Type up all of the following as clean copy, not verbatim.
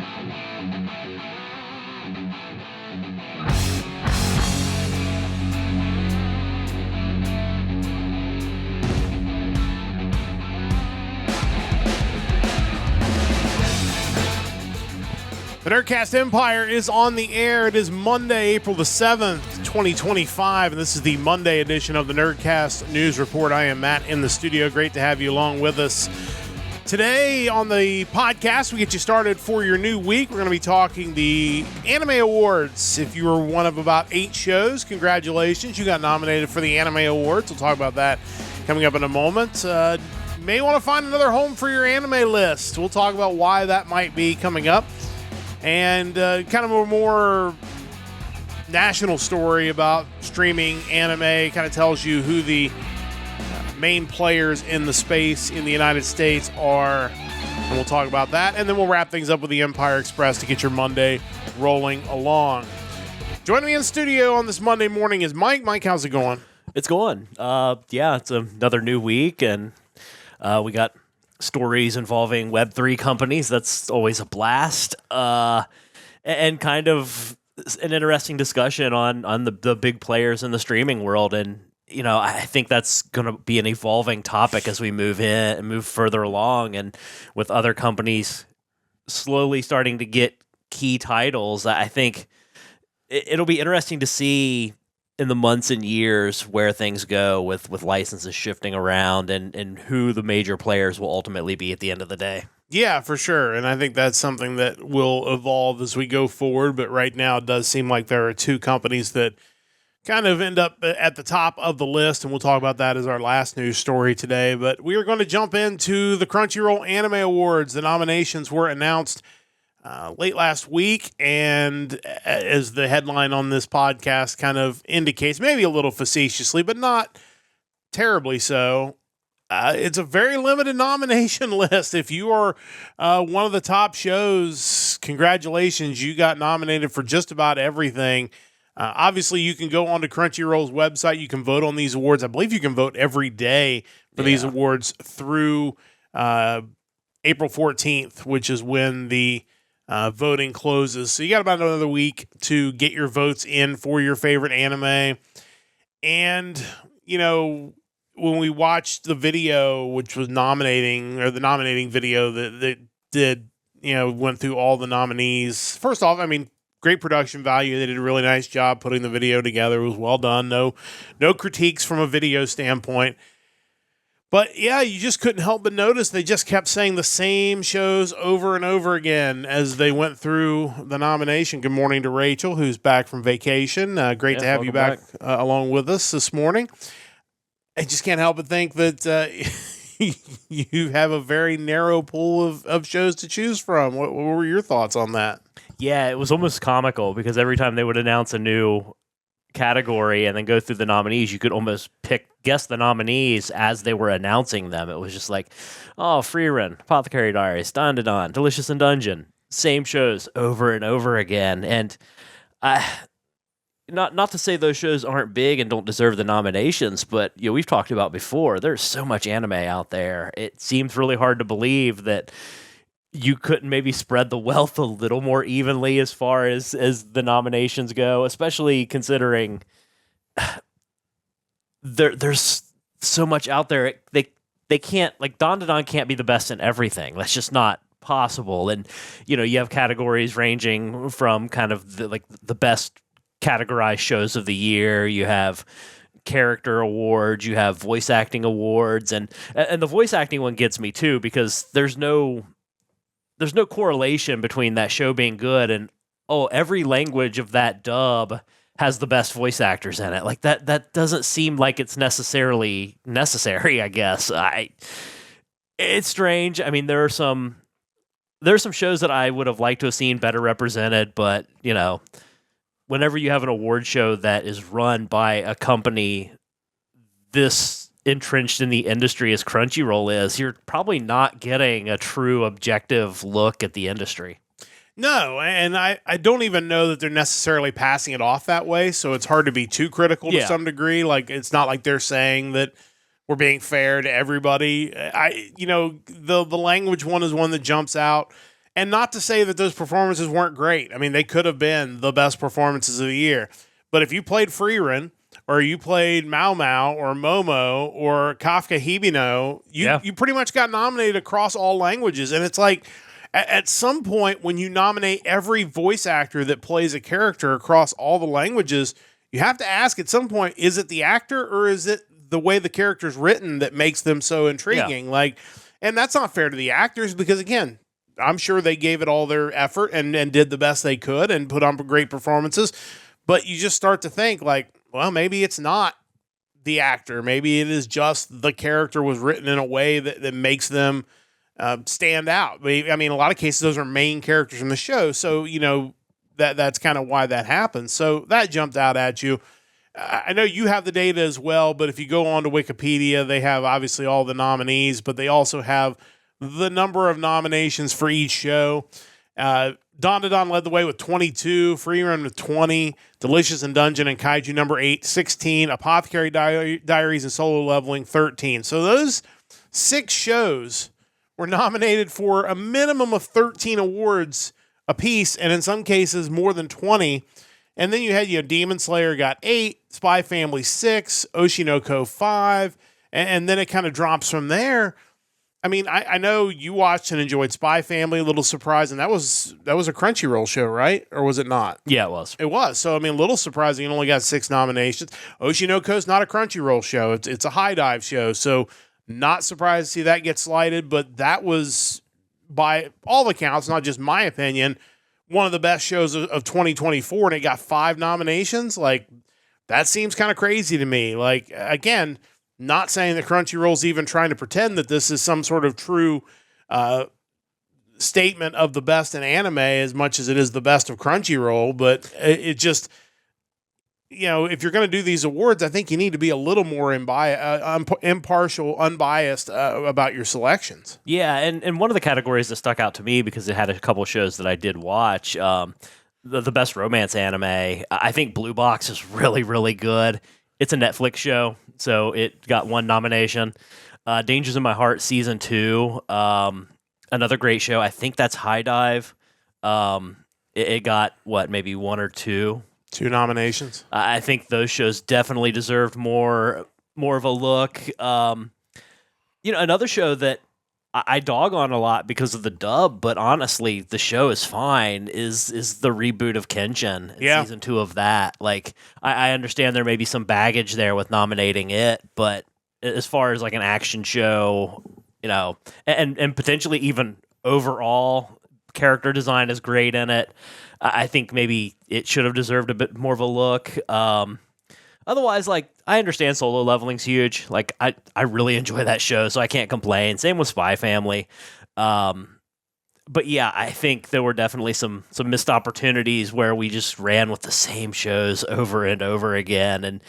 The Nerdcast Empire is on the air. It is Monday, April the 7th, 2025, and this is the Monday edition of the Nerdcast News Report. I am Matt in the studio. Great to have you along with us. Today on the podcast, we get you started for your new week. We're going to be talking the Anime Awards. If you were one of about 8 shows, congratulations. You got nominated for the Anime Awards. We'll talk about that coming up in a moment. May want to find another home for your anime list. We'll talk about why that might be coming up. And kind of a more national story about streaming anime. Kind of tells you who the main players in the space in the United States are. And we'll talk about that. And then we'll wrap things up with the Empire Express to get your Monday rolling along. Joining me in the studio on this Monday morning is Mike. Mike, how's it going? It's going. Yeah, it's another new week. And we got stories involving Web3 companies. That's always a blast. And kind of an interesting discussion on the big players in the streaming world. And, you know, I think that's going to be an evolving topic as we move in and move further along. And with other companies slowly starting to get key titles, I think it'll be interesting to see in the months and years where things go with licenses shifting around and who the major players will ultimately be at the end of the day. Yeah, for sure. And I think that's something that will evolve as we go forward. But right now it does seem like there are 2 companies that kind of end up at the top of the list. And we'll talk about that as our last news story today. But we are going to jump into the Crunchyroll Anime Awards. The nominations were announced late last week, and as the headline on this podcast kind of indicates, maybe a little facetiously, but not terribly so, it's a very limited nomination list. If you are one of the top shows, congratulations, you got nominated for just about everything. Obviously, you can go onto Crunchyroll's website. You can vote on these awards. I believe you can vote every day for these awards through April 14th, which is when the voting closes. So you got about another week to get your votes in for your favorite anime. And, you know, when we watched the video, which was the nominating video that did, you know, went through all the nominees. First off, I mean, great production value. They did a really nice job putting the video together. It was well done. No critiques from a video standpoint. But yeah, you just couldn't help but notice they just kept saying the same shows over and over again as they went through the nomination. Good morning to Rachel, who's back from vacation. Great to have you back along with us this morning. I just can't help but think that you have a very narrow pool of shows to choose from. What were your thoughts on that? Yeah, it was almost comical because every time they would announce a new category and then go through the nominees, you could almost guess the nominees as they were announcing them. It was just like, oh, Freerun, Apothecary Diaries, Don to Don, Delicious in Dungeon, same shows over and over again. And not to say those shows aren't big and don't deserve the nominations, but you know, we've talked about before, there's so much anime out there. It seems really hard to believe that you couldn't maybe spread the wealth a little more evenly as far as the nominations go, especially considering there's so much out there. They can't, like, Don to Don can't be the best in everything. That's just not possible. And, you know, you have categories ranging from kind of the best categorized shows of the year. You have character awards, you have voice acting awards, and the voice acting one gets me too, because there's no correlation between that show being good and, oh, every language of that dub has the best voice actors in it. Like that doesn't seem like it's necessarily necessary, I guess. It's strange. I mean, there's some shows that I would have liked to have seen better represented, but, you know, whenever you have an award show that is run by a company this entrenched in the industry as Crunchyroll is, you're probably not getting a true objective look at the industry. No, and I don't even know that they're necessarily passing it off that way, so it's hard to be too critical to some degree. Like, it's not like they're saying that we're being fair to everybody. The language one is one that jumps out. And not to say that those performances weren't great. I mean, they could have been the best performances of the year. But if you played Frieren, or you played Mau Mau, or Momo, or Kafka Hibino, you pretty much got nominated across all languages. And it's like, at some point, when you nominate every voice actor that plays a character across all the languages, you have to ask at some point, is it the actor or is it the way the character's written that makes them so intriguing? Like, and that's not fair to the actors because, again, I'm sure they gave it all their effort and did the best they could and put on great performances. But you just start to think like, well, maybe it's not the actor. Maybe it is just the character was written in a way that makes them stand out. I mean, a lot of cases, those are main characters from the show. So, that's kind of why that happens. So that jumped out at you. I know you have the data as well, but if you go on to Wikipedia, they have obviously all the nominees, but they also have the number of nominations for each show. Don led the way with 22, Freerun with 20, Delicious in Dungeon and Kaiju number 8, 16, Apothecary Diaries and Solo Leveling 13. So those 6 shows were nominated for a minimum of 13 awards apiece, and in some cases more than 20. And then you had, Demon Slayer got 8, Spy Family 6, Oshinoko 5, and then it kind of drops from there. I mean, I know you watched and enjoyed Spy Family, a little surprising. That was a Crunchyroll show, right? Or was it not? Yeah, it was. It was. So, I mean, a little surprising. It only got 6 nominations. Oshinoko's not a Crunchyroll show. It's a High Dive show. So, not surprised to see that get slighted. But that was, by all accounts, not just my opinion, one of the best shows of 2024. And it got 5 nominations. Like, that seems kind of crazy to me. Like, again, not saying that Crunchyroll's even trying to pretend that this is some sort of true statement of the best in anime as much as it is the best of Crunchyroll, but it just, if you're going to do these awards, I think you need to be a little more impartial, unbiased about your selections. Yeah, and one of the categories that stuck out to me because it had a couple shows that I did watch, the best romance anime, I think Blue Box is really, really good. It's a Netflix show, so it got 1 nomination. Dangers in My Heart Season 2, another great show. I think that's High Dive. It got, maybe 1 or 2? 2 nominations. I think those shows definitely deserved more of a look. Another show that I dog on a lot because of the dub, but honestly, the show is fine, is the reboot of Kenshin, season 2 of that. Like, I understand there may be some baggage there with nominating it, but as far as like an action show, and potentially even overall character design is great in it. I think maybe it should have deserved a bit more of a look. Otherwise, like, I understand Solo Leveling's huge. Like, I really enjoy that show, so I can't complain. Same with Spy Family. But yeah, I think there were definitely some missed opportunities where we just ran with the same shows over and over again. And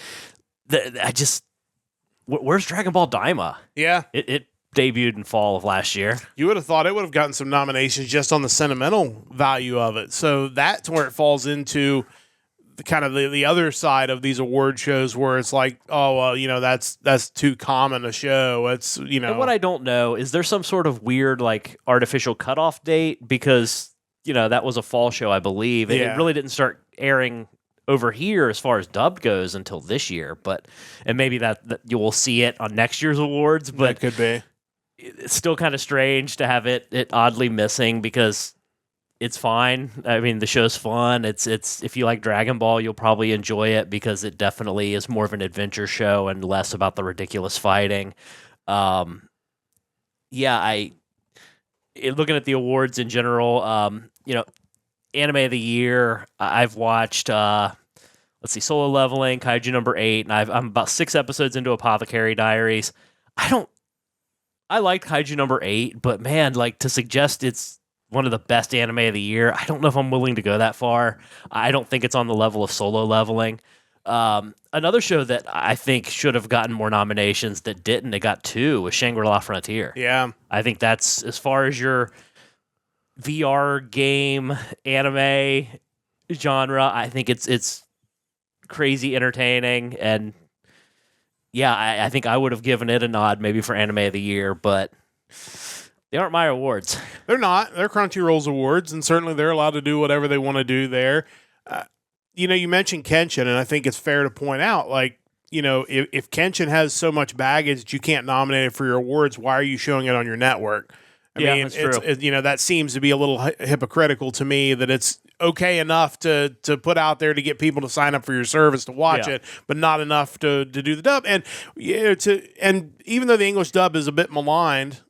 where's Dragon Ball Daima? Yeah. It debuted in fall of last year. You would have thought it would have gotten some nominations just on the sentimental value of it. So that's where it falls into the other side of these award shows where it's like, oh, well, that's too common a show. It's, And what I don't know, is there some sort of weird, like, artificial cutoff date? Because, that was a fall show, I believe. And it really didn't start airing over here as far as dubbed goes until this year. And maybe that you will see it on next year's awards. But that could be. It's still kind of strange to have it oddly missing because it's fine. I mean, the show's fun. It's if you like Dragon Ball, you'll probably enjoy it because it definitely is more of an adventure show and less about the ridiculous fighting. Looking at the awards in general, Anime of the Year, I've watched Solo Leveling, Kaiju number 8, and I'm about 6 episodes into Apothecary Diaries. I liked Kaiju number 8, but man, like, to suggest it's one of the best anime of the year, I don't know if I'm willing to go that far. I don't think it's on the level of Solo Leveling. Another show that I think should have gotten more nominations that didn't, it got 2, was Shangri-La Frontier. Yeah. I think that's, as far as your VR game anime genre, I think it's crazy entertaining, and yeah, I think I would have given it a nod maybe for Anime of the Year, but They aren't my awards. They're not. They're Crunchyroll's awards, and certainly they're allowed to do whatever they want to do there. You mentioned Kenshin, and I think it's fair to point out, like, if Kenshin has so much baggage that you can't nominate it for your awards, why are you showing it on your network? I mean, that's true. that seems to be a little hypocritical to me, that it's okay enough to put out there to get people to sign up for your service to watch it, but not enough to do the dub. And and even though the English dub is a bit maligned,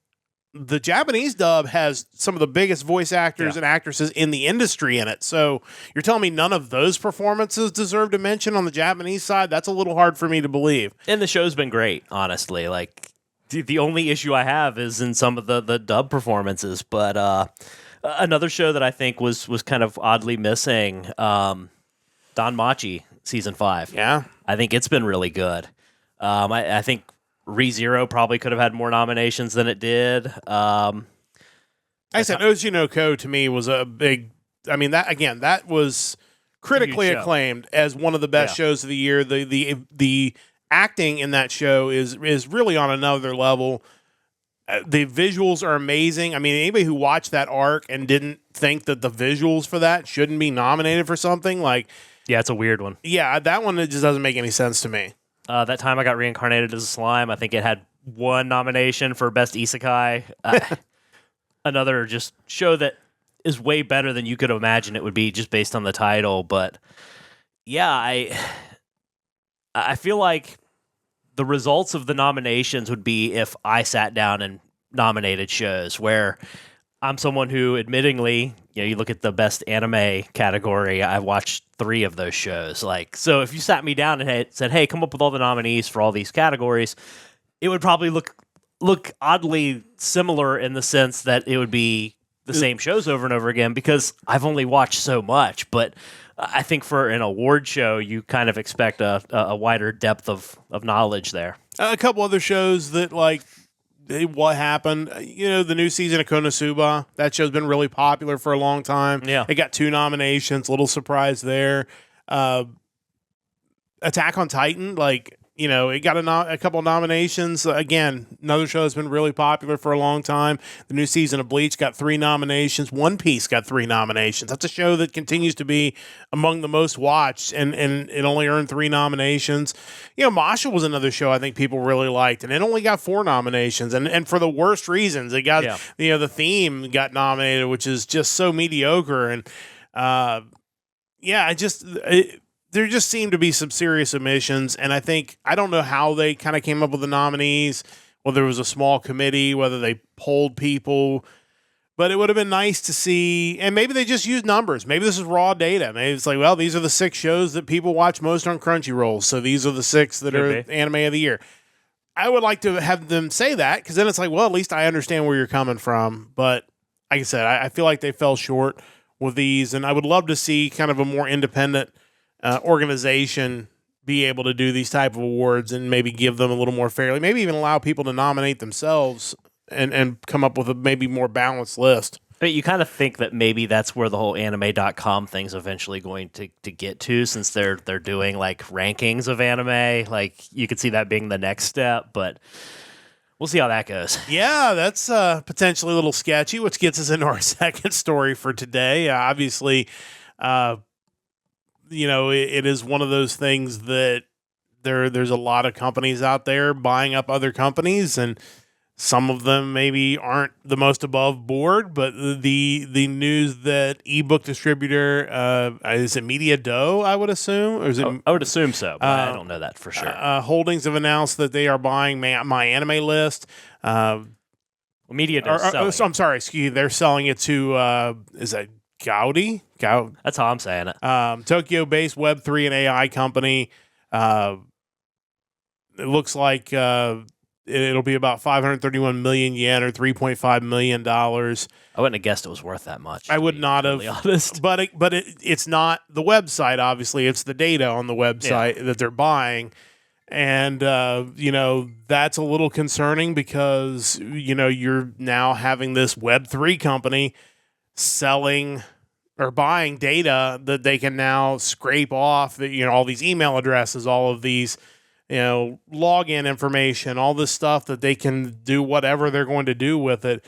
the Japanese dub has some of the biggest voice actors and actresses in the industry in it. So you're telling me none of those performances deserve to mention on the Japanese side? That's a little hard for me to believe. And the show's been great, honestly. Like, the only issue I have is in some of the dub performances. But another show that I think was kind of oddly missing, Don Machi season 5. Yeah, I think it's been really good. I think ReZero probably could have had more nominations than it did. I said Ozu to me was a big. I mean, that was critically acclaimed as one of the best shows of the year. The acting in that show is really on another level. The visuals are amazing. I mean, anybody who watched that arc and didn't think that the visuals for that shouldn't be nominated for something, like, yeah, it's a weird one. Yeah, that one, it just doesn't make any sense to me. That time I got reincarnated as a slime, I think it had 1 nomination for Best Isekai. Another just show that is way better than you could imagine it would be just based on the title. But yeah, I feel like the results of the nominations would be if I sat down and nominated shows, where I'm someone who, admittingly, you look at the best anime category, I've watched 3 of those shows. Like, so if you sat me down and said, "Hey, come up with all the nominees for all these categories," it would probably look oddly similar in the sense that it would be the same shows over and over again, because I've only watched so much. But I think for an award show, you kind of expect a wider depth of knowledge there. A couple other shows that, like, what happened, the new season of Konosuba, that show's been really popular for a long time. Yeah. It got 2 nominations, little surprise there. Attack on Titan, like, it got a couple of nominations. Again, another show that's been really popular for a long time. The new season of Bleach got 3 nominations. One Piece got 3 nominations. That's a show that continues to be among the most watched, and it only earned 3 nominations. Masha was another show I think people really liked, and it only got 4 nominations, and for the worst reasons. It got, the theme got nominated, which is just so mediocre, and there just seemed to be some serious omissions, and I don't know how they kind of came up with the nominees, whether it was a small committee, whether they polled people, but it would have been nice to see, and maybe they just used numbers. Maybe this is raw data. Maybe it's like, well, these are the 6 shows that people watch most on Crunchyroll, so these are the 6 that are anime of the year. I would like to have them say that, because then it's like, well, at least I understand where you're coming from, but like I said, I feel like they fell short with these, and I would love to see kind of a more independent organization be able to do these type of awards and maybe give them a little more fairly, maybe even allow people to nominate themselves and come up with a maybe more balanced list. But you kind of think that maybe that's where the whole anime.com thing's eventually going to get to, since they're doing like rankings of anime. Like, you could see that being the next step, but we'll see how that goes. Yeah, that's potentially a little sketchy, which gets us into our second story for today. Obviously, it is one of those things that there's a lot of companies out there buying up other companies, and some of them maybe aren't the most above board, but the news that ebook distributor, is it Media Doe, I would assume? Or is it, I would assume so, but I don't know that for sure. Holdings have announced that they are buying MyAnimeList. Media Doe I'm sorry, excuse me, they're selling it to, is that Gaudi? That's how I'm saying it. Tokyo-based Web3 and AI company. It looks like it'll be about 531 million yen, or $3.5 million. I wouldn't have guessed it was worth that much. I would not have. Honest. But it's not the website, obviously. It's the data on the website that they're buying. And, that's a little concerning, because, you're now having this Web3 company selling or buying data that they can now scrape off, all these email addresses, all of these, login information, all this stuff that they can do whatever they're going to do with it.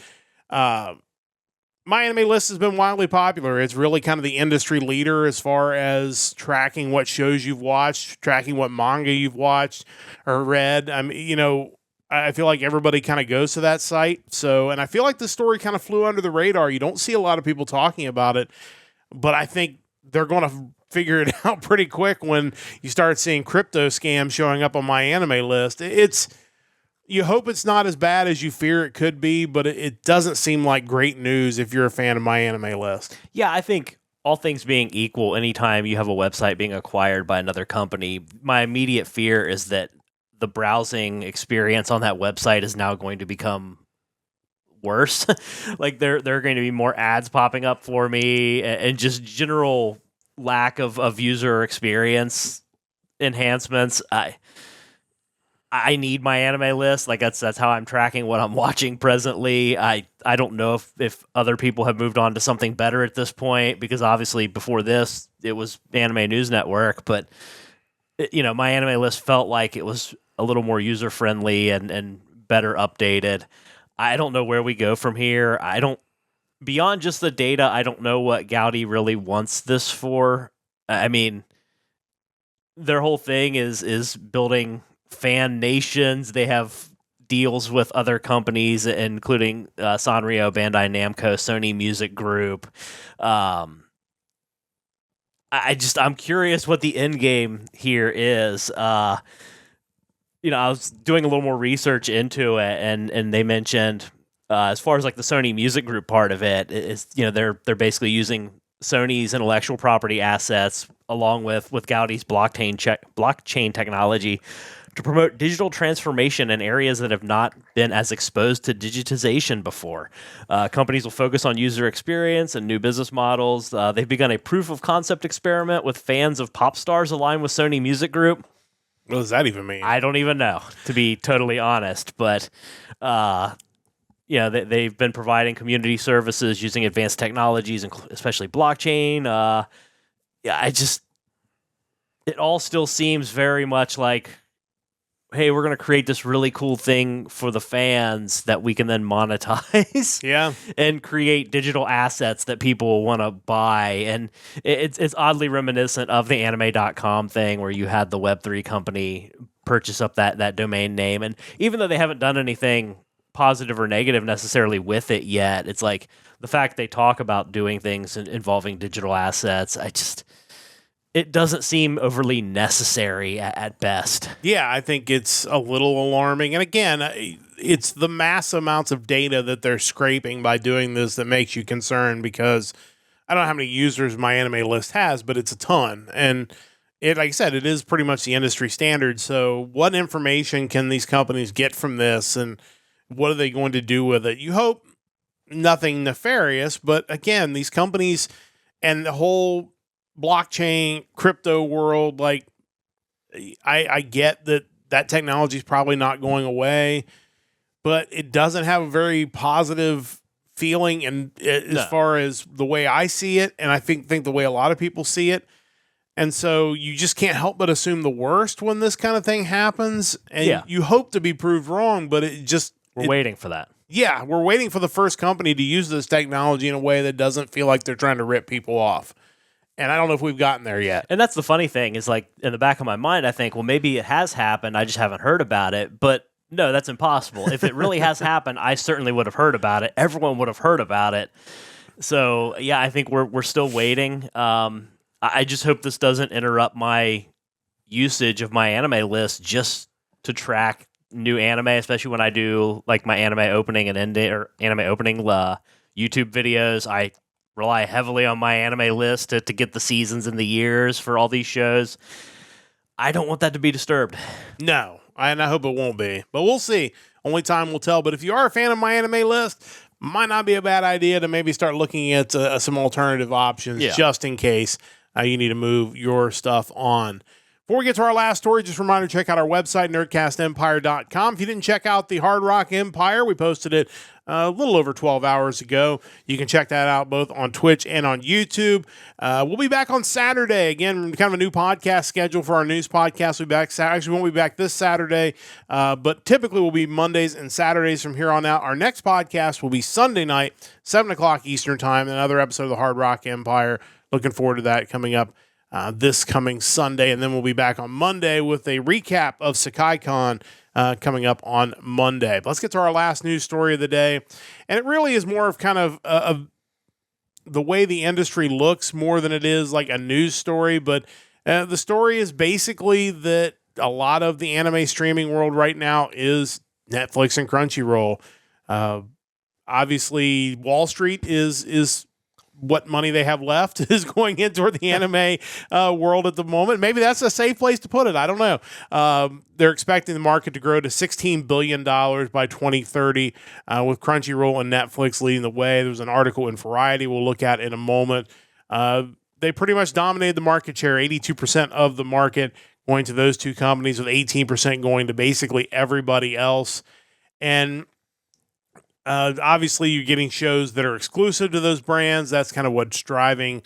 MyAnimeList has been wildly popular. It's really kind of the industry leader as far as tracking what shows you've watched, tracking what manga you've watched or read. I mean, I feel like everybody kind of goes to that site. So, and I feel like the story kind of flew under the radar. You don't see a lot of people talking about it, but I think they're going to figure it out pretty quick when you start seeing crypto scams showing up on MyAnimeList. You hope it's not as bad as you fear it could be, but it doesn't seem like great news if you're a fan of MyAnimeList. Yeah, I think all things being equal, anytime you have a website being acquired by another company, my immediate fear is that the browsing experience on that website is now going to become worse. Like there are going to be more ads popping up for me and just general lack of user experience enhancements. I need MyAnimeList. Like that's how I'm tracking what I'm watching presently. I don't know if other people have moved on to something better at this point, because obviously before this it was Anime News Network, but MyAnimeList felt like it was a little more user friendly and better updated. I don't know where we go from here. Beyond just the data, I don't know what Gaudi really wants this for. I mean, their whole thing is building fan nations. They have deals with other companies, including Sanrio, Bandai Namco, Sony Music Group. I'm curious what the end game here is. I was doing a little more research into it, and they mentioned as far as like the Sony Music Group part of it is, they're basically using Sony's intellectual property assets along with Gaudi's blockchain technology to promote digital transformation in areas that have not been as exposed to digitization before. Companies will focus on user experience and new business models. They've begun a proof of concept experiment with fans of pop stars aligned with Sony Music Group. What does that even mean? I don't even know, to be totally honest. But, they've been providing community services using advanced technologies, especially blockchain. It all still seems very much like, hey, we're going to create this really cool thing for the fans that we can then monetize. Yeah. And create digital assets that people want to buy. And it's oddly reminiscent of the anime.com thing where you had the Web3 company purchase up that domain name. And even though they haven't done anything positive or negative necessarily with it yet, it's like the fact they talk about doing things involving digital assets, it doesn't seem overly necessary at best. Yeah, I think it's a little alarming. And again, it's the mass amounts of data that they're scraping by doing this that makes you concerned, because I don't know how many users MyAnimeList has, but it's a ton. And like I said, it is pretty much the industry standard. So what information can these companies get from this, and what are they going to do with it? You hope nothing nefarious, but again, these companies and the whole blockchain crypto world, like I get that technology is probably not going away, but it doesn't have a very positive feeling, and as far as the way I see it, and I think the way a lot of people see it. And so you just can't help but assume the worst when this kind of thing happens, and you hope to be proved wrong, but we're waiting for that. Yeah, we're waiting for the first company to use this technology in a way that doesn't feel like they're trying to rip people off. And I don't know if we've gotten there yet. And that's the funny thing is, like, in the back of my mind, I think, well, maybe it has happened. I just haven't heard about it. But no, that's impossible. If it really has happened, I certainly would have heard about it. Everyone would have heard about it. So, yeah, I think we're still waiting. I just hope this doesn't interrupt my usage of MyAnimeList just to track new anime, especially when I do like my anime opening and ending or anime opening YouTube videos. I rely heavily on MyAnimeList to get the seasons and the years for all these shows. I don't want that to be disturbed. No, and I hope it won't be. But we'll see. Only time will tell. But if you are a fan of MyAnimeList, might not be a bad idea to maybe start looking at some alternative options just in case you need to move your stuff on. Before we get to our last story, just a reminder, check out our website, nerdcastempire.com. If you didn't check out the Hard Rock Empire, we posted it a little over 12 hours ago. You can check that out both on Twitch and on YouTube. We'll be back on Saturday. Again, kind of a new podcast schedule for our news podcast. We'll be back. Actually, we won't be back this Saturday, but typically we'll be Mondays and Saturdays from here on out. Our next podcast will be Sunday night, 7 o'clock Eastern Time, another episode of the Hard Rock Empire. Looking forward to that coming up this coming Sunday, and then we'll be back on Monday with a recap of SakaiCon coming up on Monday. But let's get to our last news story of the day, and it really is more of kind of the way the industry looks more than it is like a news story, but the story is basically that a lot of the anime streaming world right now is Netflix and Crunchyroll. Obviously, Wall Street is what money they have left is going in toward the anime world at the moment. Maybe that's a safe place to put it. I don't know. They're expecting the market to grow to $16 billion by 2030, with Crunchyroll and Netflix leading the way. There's an article in Variety we'll look at in a moment. They pretty much dominated the market share, 82% of the market going to those two companies, with 18% going to basically everybody else. And obviously, you're getting shows that are exclusive to those brands. That's kind of what's driving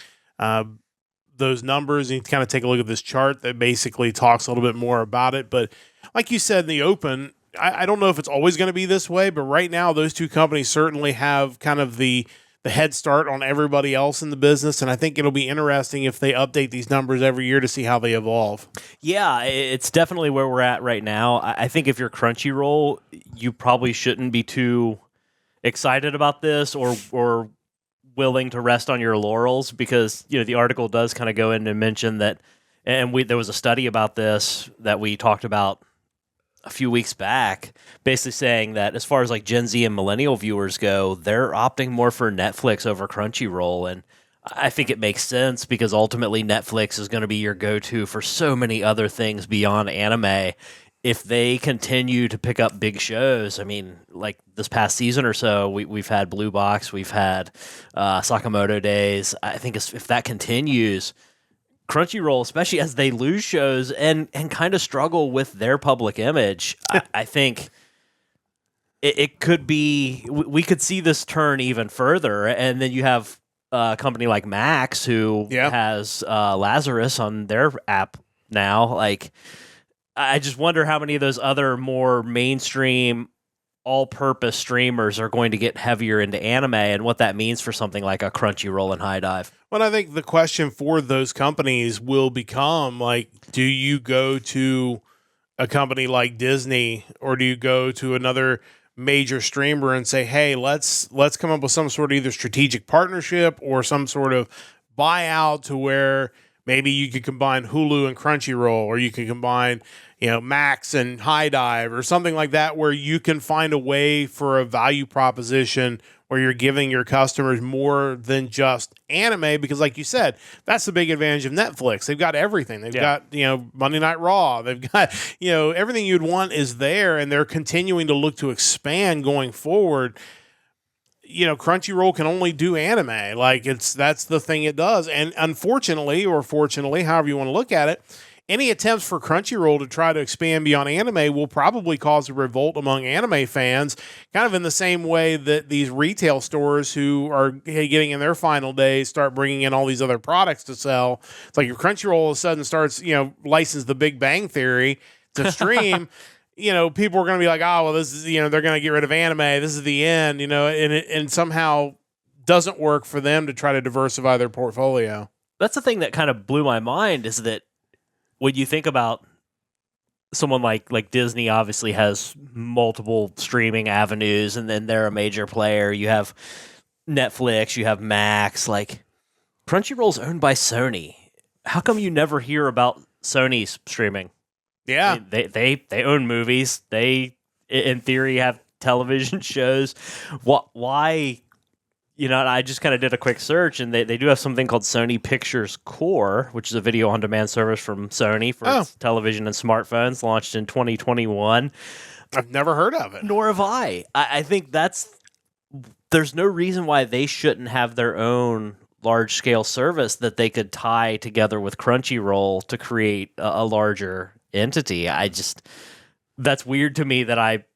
those numbers. You can kind of take a look at this chart that basically talks a little bit more about it. But like you said in the open, I don't know if it's always going to be this way, but right now, those two companies certainly have kind of the head start on everybody else in the business. And I think it'll be interesting if they update these numbers every year to see how they evolve. Yeah, it's definitely where we're at right now. I think if you're Crunchyroll, you probably shouldn't be too excited about this or willing to rest on your laurels, because the article does kind of go in and mention that, and there was a study about this that we talked about a few weeks back, basically saying that as far as like Gen Z and millennial viewers go, they're opting more for Netflix over Crunchyroll. And I think it makes sense, because ultimately Netflix is going to be your go-to for so many other things beyond anime. If they continue to pick up big shows, I mean, like this past season or so, we've had Blue Box, we've had Sakamoto Days. I think if that continues, Crunchyroll, especially as they lose shows and kind of struggle with their public image, I think it could be, we could see this turn even further. And then you have a company like Max, who has Lazarus on their app now. Like, I just wonder how many of those other more mainstream, all-purpose streamers are going to get heavier into anime, and what that means for something like a Crunchyroll and High Dive. Well, I think the question for those companies will become, like, do you go to a company like Disney, or do you go to another major streamer and say, hey, let's come up with some sort of either strategic partnership or some sort of buyout to where maybe you could combine Hulu and Crunchyroll, or you can combine Max and High Dive or something like that, where you can find a way for a value proposition where you're giving your customers more than just anime. Because like you said, that's the big advantage of Netflix. They've got everything. They've got, Monday Night Raw. They've got, everything you'd want is there, and they're continuing to look to expand going forward. Crunchyroll can only do anime. Like, that's the thing it does. And unfortunately, or fortunately, however you want to look at it, any attempts for Crunchyroll to try to expand beyond anime will probably cause a revolt among anime fans, kind of in the same way that these retail stores who are getting in their final days start bringing in all these other products to sell. It's like if Crunchyroll all of a sudden starts, license The Big Bang Theory to stream, people are going to be like, oh, well, this is, they're going to get rid of anime. This is the end, and it somehow doesn't work for them to try to diversify their portfolio. That's the thing that kind of blew my mind, is that when you think about someone like Disney, obviously has multiple streaming avenues, and then they're a major player. You have Netflix, you have Max. Like, Crunchyroll's owned by Sony. How come you never hear about Sony's streaming? Yeah, they own movies. They, in theory, have television shows. Why? I just kind of did a quick search, and they do have something called Sony Pictures Core, which is a video on demand service from Sony for its television and smartphones, launched in 2021. I've never heard of it. Nor have I. I think there's no reason why they shouldn't have their own large-scale service that they could tie together with Crunchyroll to create a larger entity. That's weird to me that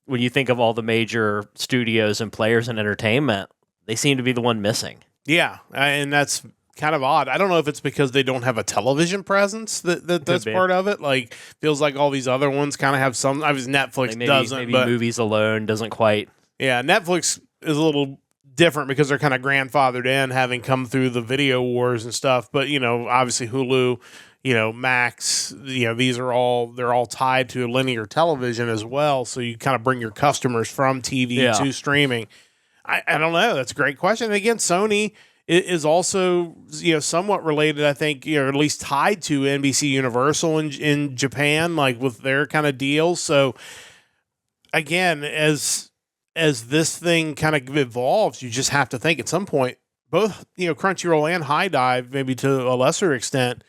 when you think of all the major studios and players in entertainment, they seem to be the one missing. Yeah, and that's kind of odd. I don't know if it's because they don't have a television presence that's part of it. Like, feels like all these other ones kind of have some. Obviously, Netflix doesn't. Maybe but movies alone doesn't quite. Yeah, Netflix is a little different because they're kind of grandfathered in, having come through the video wars and stuff. But obviously Hulu, Max, these are all tied to linear television as well. So you kind of bring your customers from TV to streaming. I don't know. That's a great question. And again, Sony is also somewhat related, I think, or at least tied to NBC Universal in Japan, like with their kind of deals. So again, as this thing kind of evolves, you just have to think at some point, both Crunchyroll and High Dive, maybe to a lesser extent,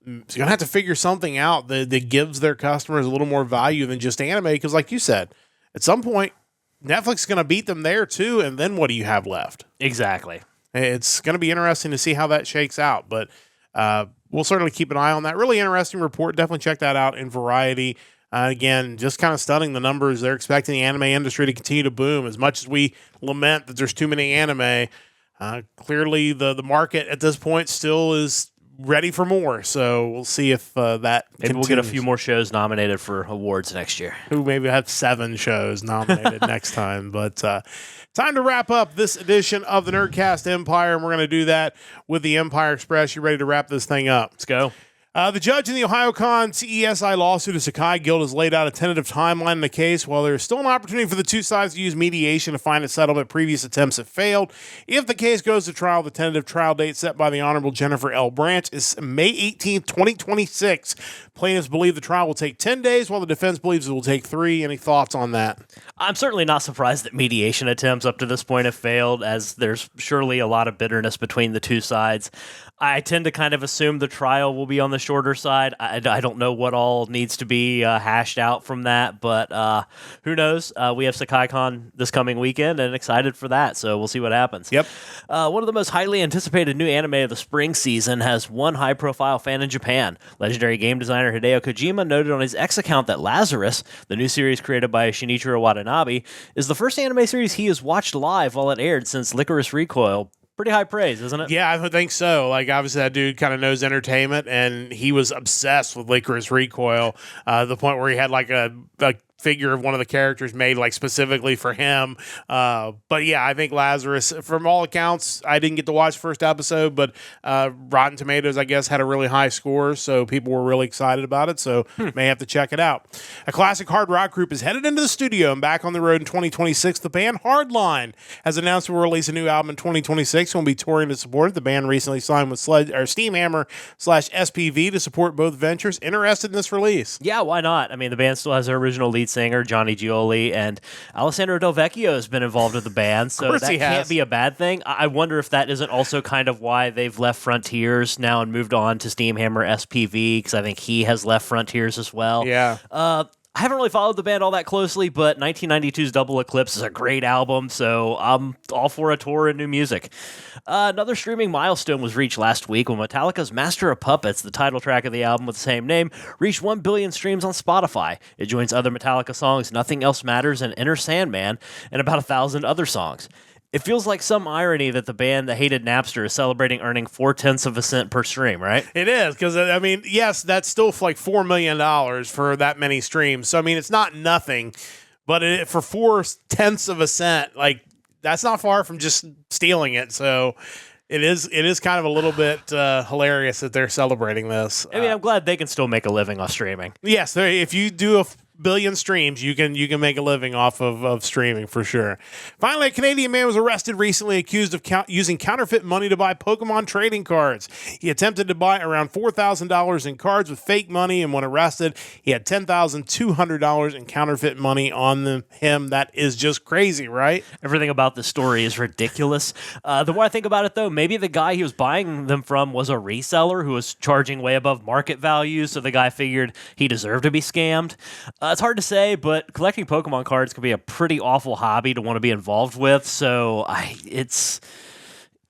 is going to have to figure something out that gives their customers a little more value than just anime. Because like you said, at some point, Netflix is going to beat them there too, and then what do you have left? Exactly. It's going to be interesting to see how that shakes out, but we'll certainly keep an eye on that. Really interesting report. Definitely check that out in Variety. Again, just kind of stunning the numbers. They're expecting the anime industry to continue to boom. As much as we lament that there's too many anime, clearly the market at this point still is ready for more. So we'll see if that maybe continues. We'll get a few more shows nominated for awards next year. Who maybe have 7 shows nominated next time. But time to wrap up this edition of the Nerdcast Empire, and we're going to do that with the Empire Express. You ready to wrap this thing up? Let's go. The judge in the OhioCon CESI lawsuit of Sakai Guild has laid out a tentative timeline in the case. While there is still an opportunity for the two sides to use mediation to find a settlement, previous attempts have failed. If the case goes to trial, the tentative trial date set by the Honorable Jennifer L. Branch is May 18th, 2026. Plaintiffs believe the trial will take 10 days, while the defense believes it will take 3. Any thoughts on that? I'm certainly not surprised that mediation attempts up to this point have failed, as there's surely a lot of bitterness between the two sides. I tend to kind of assume the trial will be on the shorter side. I don't know what all needs to be hashed out from that, but who knows? We have SakaiCon this coming weekend, and excited for that, so we'll see what happens. Yep. One of the most highly anticipated new anime of the spring season has one high-profile fan in Japan. Legendary game designer Hideo Kojima noted on his X account that Lazarus, the new series created by Shinichiro Watanabe, is the first anime series he has watched live while it aired since Licorice Recoil. Pretty high praise, isn't it? Yeah, I think so. Like, obviously, that dude kind of knows entertainment, and he was obsessed with Licorice Recoil, the point where he had like a figure of one of the characters made like specifically for him. But yeah, I think Lazarus, from all accounts, I didn't get to watch the first episode, but Rotten Tomatoes, I guess, had a really high score, so people were really excited about it, so may have to check it out. A classic hard rock group is headed into the studio and back on the road in 2026. The band Hardline has announced it will release a new album in 2026 and will be touring to support it. The band recently signed with Steamhammer/SPV to support both ventures. Interested in this release? Yeah, why not? I mean, the band still has their original lead singer, Johnny Gioli, and Alessandro Del Vecchio has been involved with the band, so that can't be a bad thing. I wonder if that isn't also kind of why they've left Frontiers now and moved on to Steamhammer SPV, because I think he has left Frontiers as well. Yeah. I haven't really followed the band all that closely, but 1992's Double Eclipse is a great album, so I'm all for a tour and new music. Another streaming milestone was reached last week when Metallica's Master of Puppets, the title track of the album with the same name, reached 1 billion streams on Spotify. It joins other Metallica songs, Nothing Else Matters and Enter Sandman, and about 1,000 other songs. It feels like some irony that the band that hated Napster is celebrating earning 0.4 of a cent per stream, right? It is, because, I mean, yes, that's still like $4 million for that many streams. So, I mean, it's not nothing, but for 0.4 of a cent, like, that's not far from just stealing it. So, it is kind of a little bit hilarious that they're celebrating this. I mean, I'm glad they can still make a living off streaming. Yes, if you do a billion streams, you can make a living off of streaming for sure. Finally, a Canadian man was arrested recently accused of using counterfeit money to buy Pokemon trading cards. He attempted to buy around $4,000 in cards with fake money, and when arrested, he had $10,200 in counterfeit money on him. That is just crazy, right? Everything about this story is ridiculous. The more I think about it, though, maybe the guy he was buying them from was a reseller who was charging way above market value, so the guy figured he deserved to be scammed. It's hard to say, but collecting Pokemon cards can be a pretty awful hobby to want to be involved with. So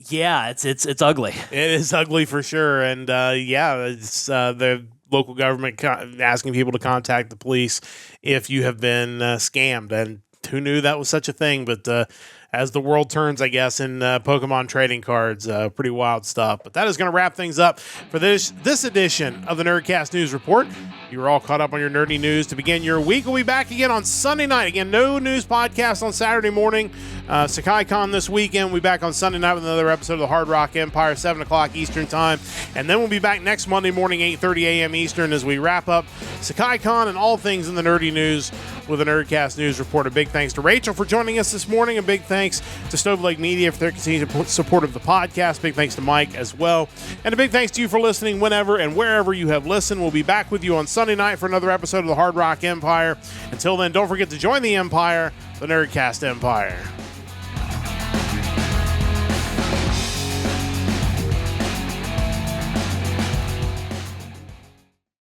Yeah, it's ugly. It is ugly for sure. And it's the local government asking people to contact the police if you have been scammed. And who knew that was such a thing? But as the world turns, I guess, in Pokemon trading cards, pretty wild stuff. But that is going to wrap things up for this edition of the Nerdcast News Report. You were all caught up on your nerdy news to begin your week. We'll be back again on Sunday night. Again, no news podcast on Saturday morning. SakaiCon this weekend. We'll be back on Sunday night with another episode of the Hard Rock Empire, 7 o'clock Eastern Time. And then we'll be back next Monday morning, 8:30 a.m. Eastern, as we wrap up SakaiCon and all things in the nerdy news with a Nerdcast News Report. A big thanks to Rachel for joining us this morning. A big thanks to Stove Lake Media for their continued support of the podcast. Big thanks to Mike as well. And a big thanks to you for listening whenever and wherever you have listened. We'll be back with you on Sunday night for another episode of the Hard Rock Empire. Until then, don't forget to join the Empire, the Nerdcast Empire.